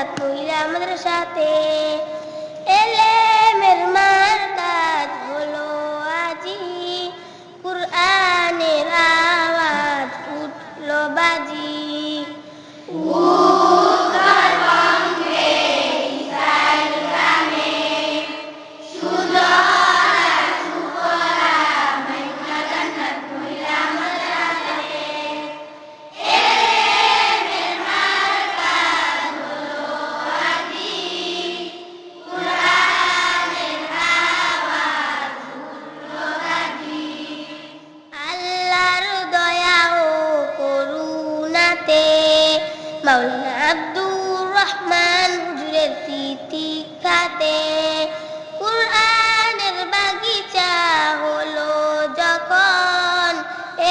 জান্নাত মহিলা মাদ্রাসাতে এলেমের মার্কাজ হলো আজি, কুরআনের আওয়াজ উঠলো বাজি। মাওলানা আব্দুর রহমান হুজুরের তিতিক্ষাতে কুরআনের বাগিচা হলো যখন,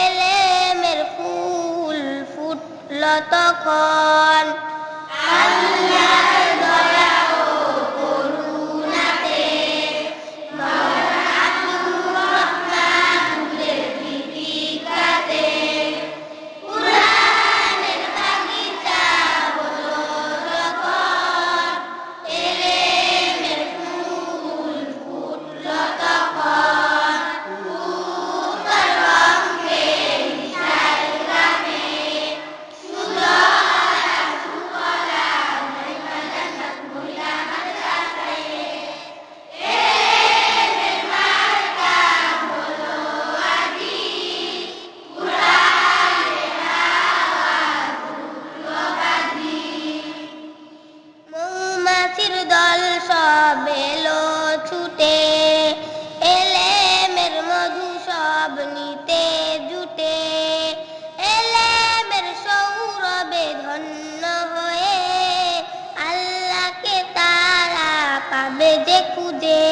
এলেমের ফুল ফুটলো তখন। আল্লাহর দয়া ও করুণাতে মাওলানা আব্দুর রহমান হুজুরের তিতিক্ষাতে দল সব এলো ছুটে, এলেমের মধু সব নিতে জুটে, এলেমের সৌরভে ধন্য হয়ে আল্লাহকে তারা পাবে যে খুঁজে।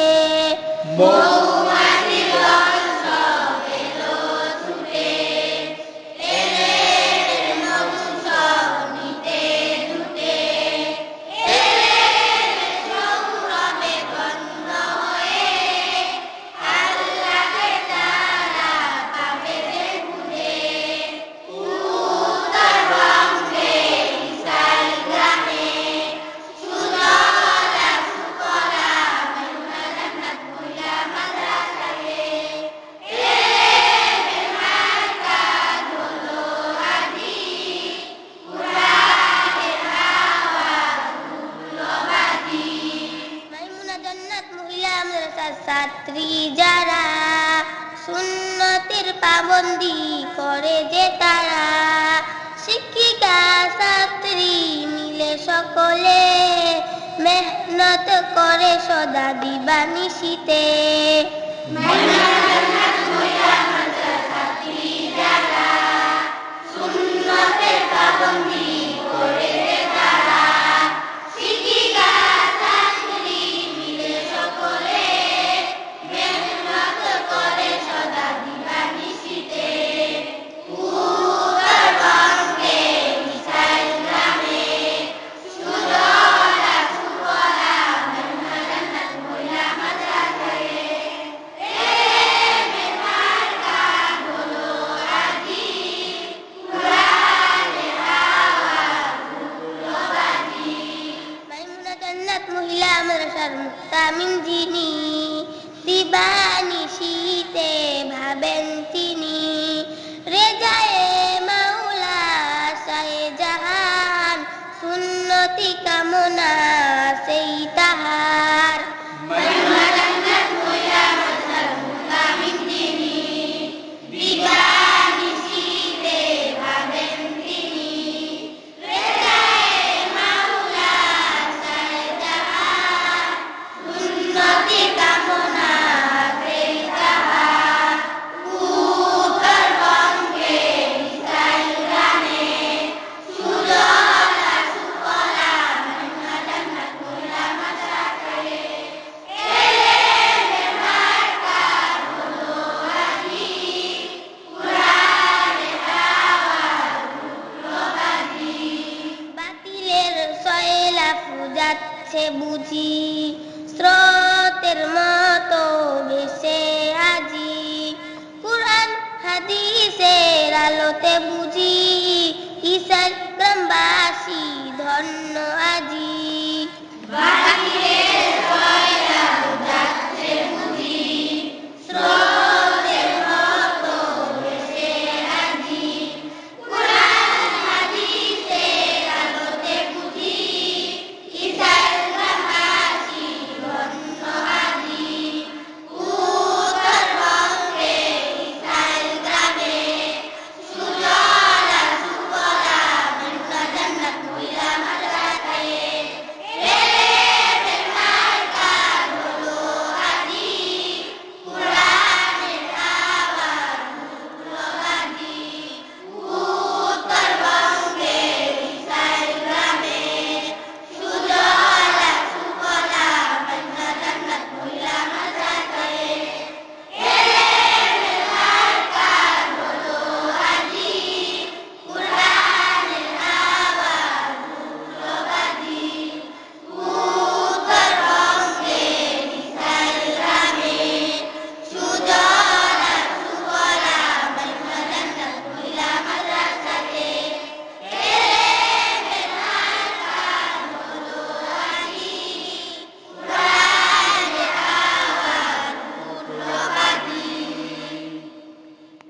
ছাত্রী যারা সুন্নতের পাবন্দি করে যে তারা, শিক্ষিকা ছাত্রী মিলে সকলে মেহনত করে সদা দিবানিশিতে। সুন্নতের পাবন্দি করে যে তারা, শিক্ষিকা ছাত্রী মিলে সকলে মেহনত করে সদা দিবানিশিতে। উত্তরবঙ্গে মিসাইল গ্রামে সুজলা সুফলা মেঘনা জান্নাত মহিলা মাদ্রাসায় এলেমের মার্কাজ হলো আজি, কুরআনের আওয়াজ উঠলো বাজি। মাইমুনা জান্নাত মহিলা মাদ্রাসার মুহতামিম যিনি, দিবানিশিতে ভাবেন তিনি, রেজায়ে মাওলা আশায়ে জাহান, সুন্নতি কামনা সেই তাহার। মাইমুনা জান্নাত মহিলা মাদ্রাসার মুহতামিম যিনি, দিবানিশিতে ভাবেন তিনি, রেজায়ে মাওলা আশায়ে জাহান, সুন্নতি কামনা সেই তাহার। উত্তরবঙ্গে মিসাইল গ্রামে সুজলা সুফলা মেঘনা জান্নাত মহিলা মাদ্রাসায় এলেমের মার্কাজ হলো আজি, কুরআনের আওয়াজ উঠলো বাজি। বাতিলের সয়লাফ যাচ্ছে বুঝি, স্রোতের মতো ভেসে আজি, কুরআন হাদিসের আলোতে বুঝি ঈশান গ্রামবাসী ধন্য